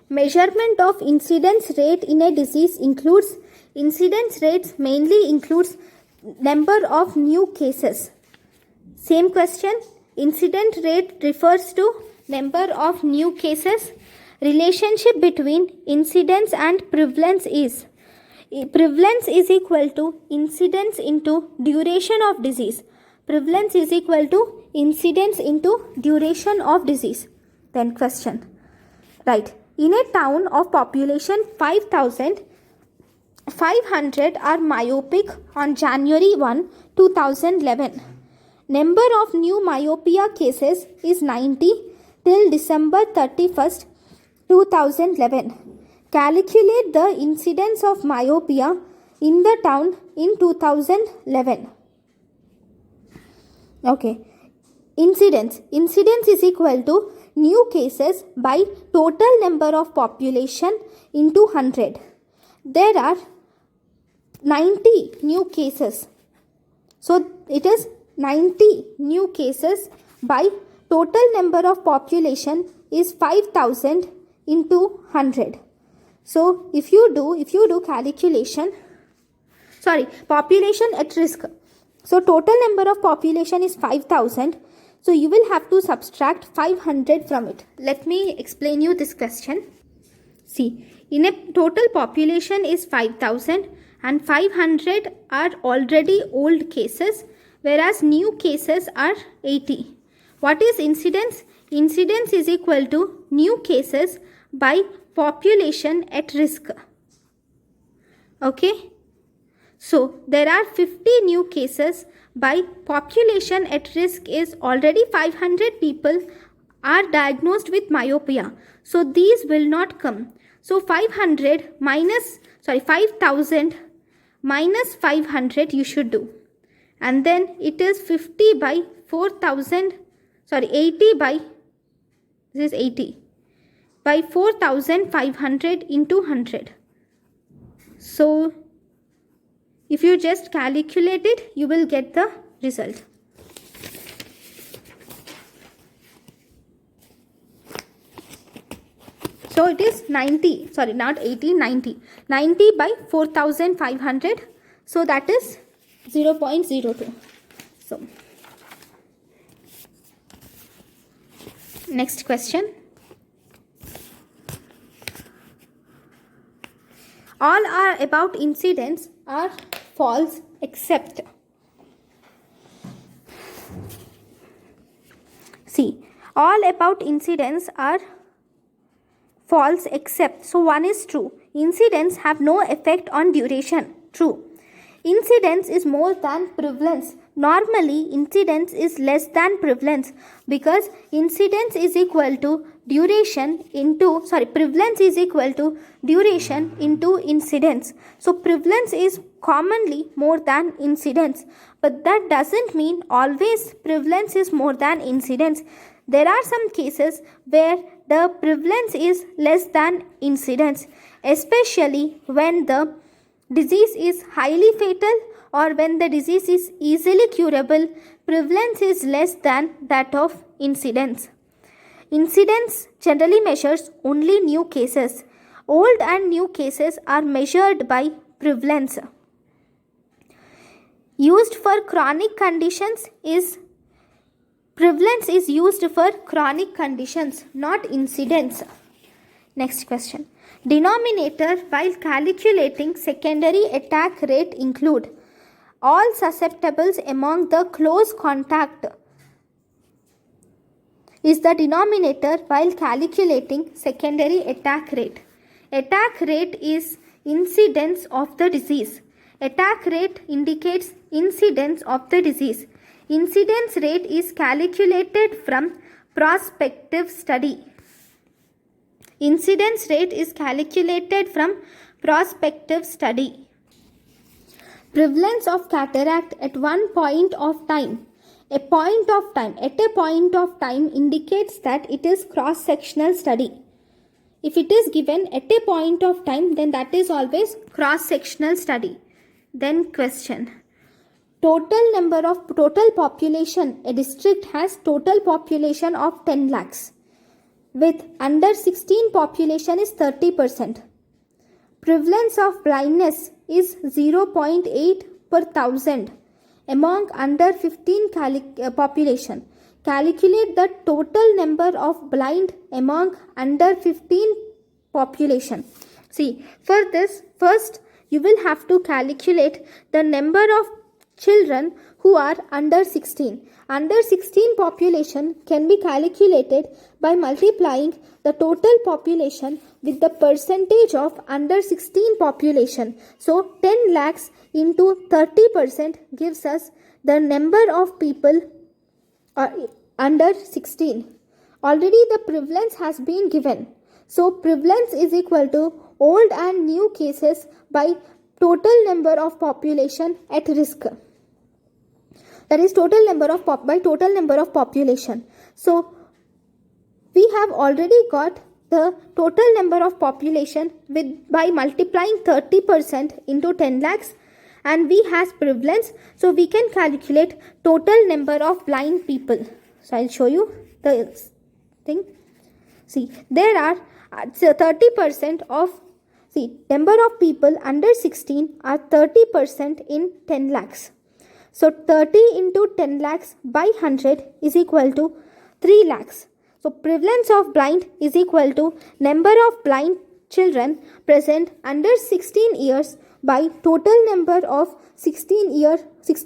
Measurement of incidence rate in a disease includes incidence rates mainly includes number of new cases. Same question. Incident rate refers to number of new cases. Relationship between incidence and prevalence is equal to incidence into duration of disease. Prevalence is equal to incidence into duration of disease. Then question. Right. In a town of population 5,500 are myopic on January 1, 2011. Number of new myopia cases is 90 till December 31st, 2011. Calculate the incidence of myopia in the town in 2011. Okay. Incidence is equal to new cases by total number of population into 100. There are 90 new cases. So it is 90 new cases by total number of population is 5,000 into 100. So if you do calculation, population at risk. So total number of population is 5,000. So you will have to subtract 500 from it. Let me explain you this question. See, in a total population is 5,000 and 500 are already old cases, whereas new cases are 80. What is incidence? Incidence is equal to new cases by population at risk. Okay. So there are 50 new cases by population at risk is already 500 people are diagnosed with myopia. So these will not come. So 5,000 minus 500 you should do. And then it is 50 by 4,000, 80 by, this is 80, by 4,500 into 100. So if you just calculate it, you will get the result. So it is 90, not 80, 90. 90 by 4,500. So that is 0.02. So next question. All are about incidents are false except. See, all about incidents are false except. So one is true. Incidents have no effect on duration. True. Incidence is more than prevalence. Normally, incidence is less than prevalence because incidence is equal to duration into, prevalence is equal to duration into incidence. So prevalence is commonly more than incidence, but that doesn't mean always prevalence is more than incidence. There are some cases where the prevalence is less than incidence, especially when the disease is highly fatal or when the disease is easily curable. Prevalence is less than that of incidence. Incidence generally measures only new cases. Old and new cases are measured by prevalence. Used for chronic conditions is prevalence is used for chronic conditions, not incidence. Next question. Denominator while calculating secondary attack rate include all susceptibles among the close contact is the denominator while calculating secondary attack rate. Attack rate is incidence of the disease. Attack rate indicates incidence of the disease. Incidence rate is calculated from prospective study. Incidence rate is calculated from prospective study. Prevalence of cataract at one point of time. At a point of time indicates that it is cross-sectional study. If it is given at a point of time, then that is always cross-sectional study. Then question. Total population. A district has total population of 10 lakhs. with under 16 population is 30%. Prevalence of blindness is 0.8 per thousand among under 15 population. Calculate the total number of blind among under 15 population. See, for this, first you will have to calculate the number of children who are under 16. Under 16 population can be calculated by multiplying the total population with the percentage of under 16 population. So 10 lakhs into 30% gives us the number of people under 16. Already the prevalence has been given. So prevalence is equal to old and new cases by total number of population at risk. That is total number of by total number of population. So we have already got the total number of population by multiplying 30% into 10 lakhs, and we has prevalence, so we can calculate total number of blind people. So I'll show you the thing. See, there are 30% of, number of people under 16 are 30% in 10 lakhs. So 30 into 10 lakhs by 100 is equal to 3 lakhs. So prevalence of blind is equal to number of blind children present under 16 years by total number of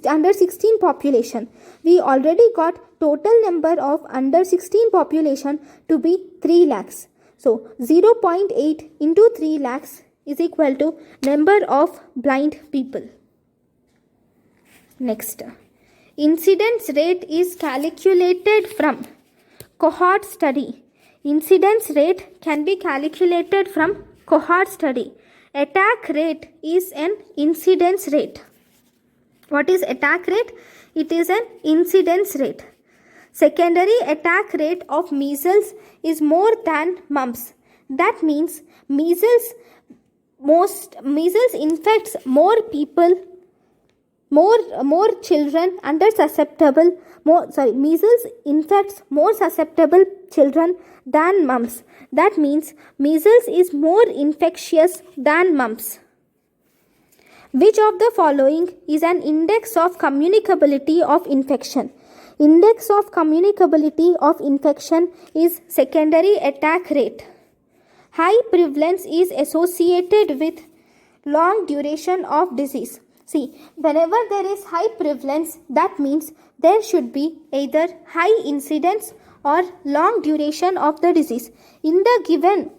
under 16 population. We already got total number of under 16 population to be 3 lakhs. So 0.8 into 3 lakhs is equal to number of blind people. Next, incidence rate is calculated from cohort study. Incidence rate can be calculated from cohort study. Attack rate is an incidence rate. What is attack rate? It is an incidence rate. Secondary attack rate of measles is more than mumps. That means measles infects more people, more children under susceptible. Measles infects more susceptible children than mumps. That means measles is more infectious than mumps. Which of the following is an index of communicability of infection? Index of communicability of infection is secondary attack rate. High prevalence is associated with long duration of disease. See, whenever there is high prevalence, that means there should be either high incidence or long duration of the disease. In the given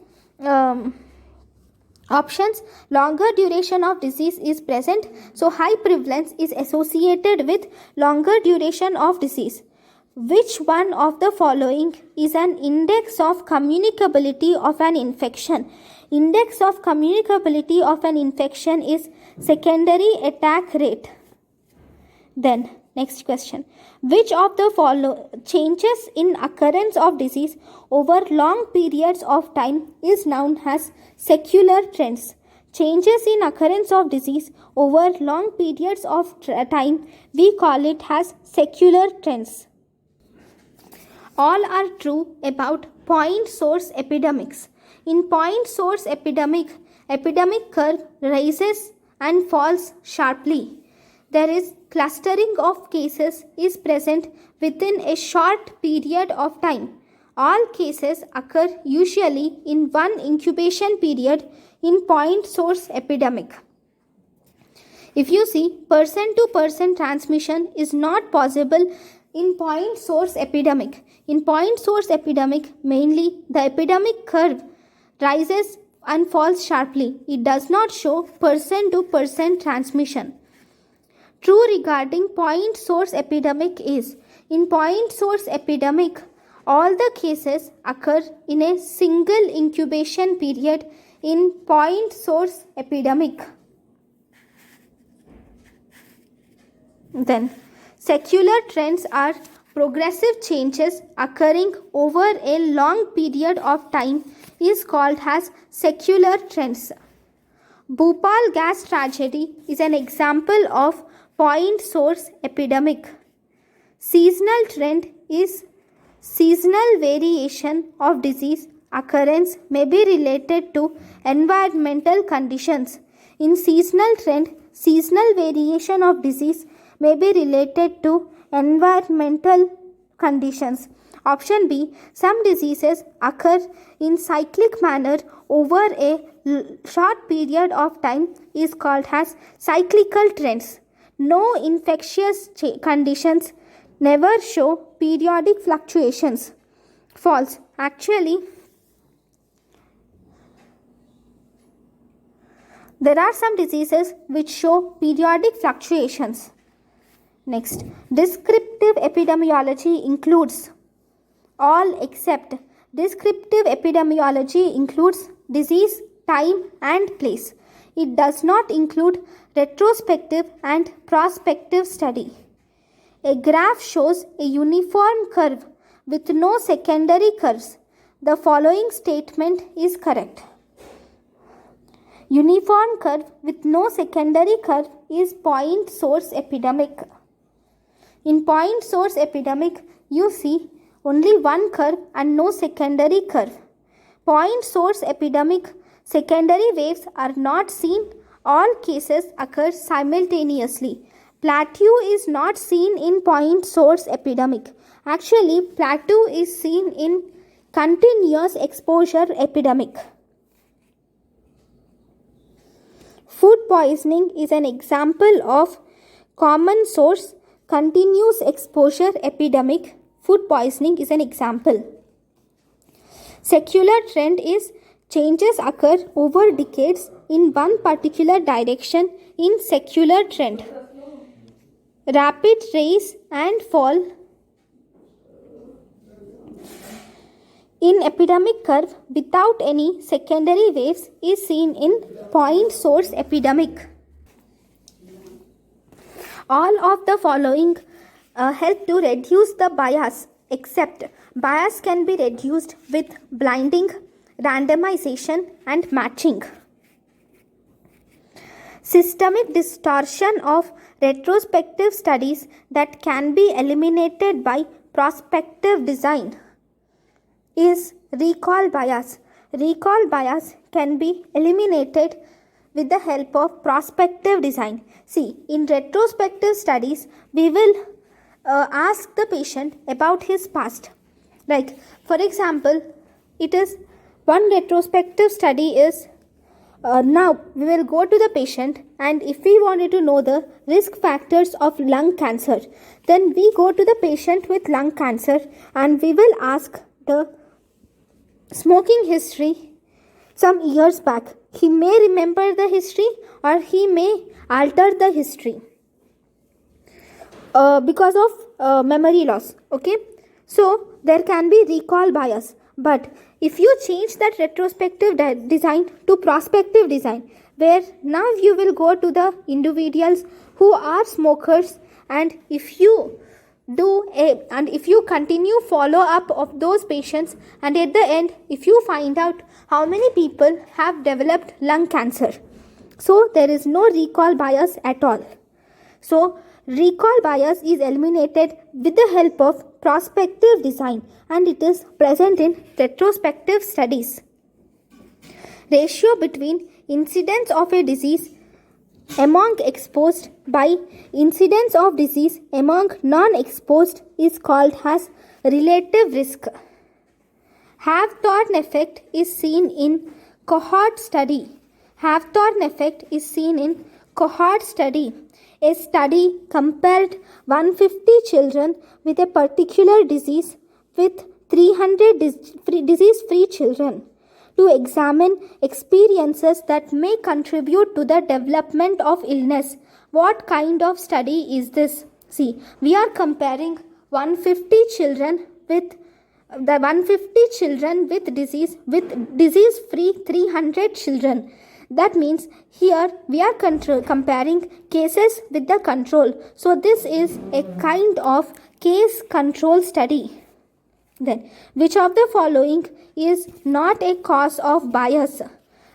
options, longer duration of disease is present, so high prevalence is associated with longer duration of disease. Which one of the following is an index of communicability of an infection? Index of communicability of an infection is secondary attack rate. Then next question. Which of the following changes in occurrence of disease over long periods of time is known as secular trends? Changes in occurrence of disease over long periods of time, we call it as secular trends. All are true about point source epidemics. In point source epidemic curve rises and falls sharply. There is clustering of cases is present within a short period of time. All cases occur usually in one incubation period in point source epidemic. If you see, person to person transmission is not possible in point source epidemic. In point source epidemic, mainly the epidemic curve rises and falls sharply. It does not show person to person transmission. True regarding point source epidemic is, in point source epidemic, all the cases occur in a single incubation period in point source epidemic. Then, secular trends are progressive changes occurring over a long period of time is called as secular trends. Bhopal gas tragedy is an example of point source epidemic. Seasonal trend is Seasonal variation of disease occurrence may be related to environmental conditions. In seasonal trend, seasonal variation of disease may be related to environmental conditions. Option B, some diseases occur in cyclic manner over a short period of time is called as cyclical trends. No infectious conditions never show periodic fluctuations. False. Actually, there are some diseases which show periodic fluctuations. Next, descriptive epidemiology includes all except. Descriptive epidemiology includes disease, time and place. It does not include retrospective and prospective study. A graph shows a uniform curve with no secondary curves. The following statement is correct. Uniform curve with no secondary curve is point source epidemic. In point source epidemic, you see only one curve and no secondary curve. Point source epidemic, secondary waves are not seen. All cases occur simultaneously. Plateau is not seen in point source epidemic. Actually, plateau is seen in continuous exposure epidemic. Food poisoning is an example of common source continuous exposure epidemic. Food poisoning is an example. Secular trend is changes occur over decades in one particular direction in secular trend. Rapid rise and fall in epidemic curve without any secondary waves is seen in point source epidemic. All of the following help to reduce the bias, except bias can be reduced with blinding, randomization and matching. Systemic distortion of retrospective studies that can be eliminated by prospective design is recall bias. Recall bias can be eliminated with the help of prospective design. See, in retrospective studies, we will ask the patient about his past. Like, for example, it is one retrospective study is now we will go to the patient, and if we wanted to know the risk factors of lung cancer, then we go to the patient with lung cancer and we will ask the smoking history some years back. He may remember the history or he may alter the history because of memory loss. Okay, so there can be recall bias. But if you change that retrospective design to prospective design, where now you will go to the individuals who are smokers, and if you if you continue follow up of those patients, and at the end if you find out how many people have developed lung cancer, so there is no recall bias at all. So recall bias is eliminated with the help of prospective design, and it is present in retrospective studies. Ratio between incidence of a disease among exposed by incidence of disease among non-exposed is called as relative risk. Hawthorne effect is seen in cohort study. Hawthorne effect is seen in cohort study. A study compared 150 children with a particular disease with 300 disease-free children to examine experiences that may contribute to the development of illness. What kind of study is this? See, we are comparing 150 children with disease-free 300 children. That means here we are comparing cases with the control. So this is a kind of case control study. Then, which of the following is not a cause of bias?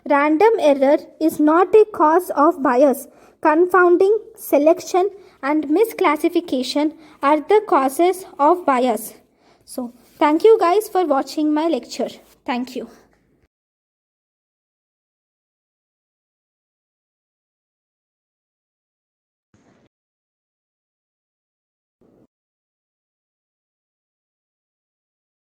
Random error is not a cause of bias. Confounding, selection and misclassification are the causes of bias. So, Thank you guys for watching my lecture. Thank you.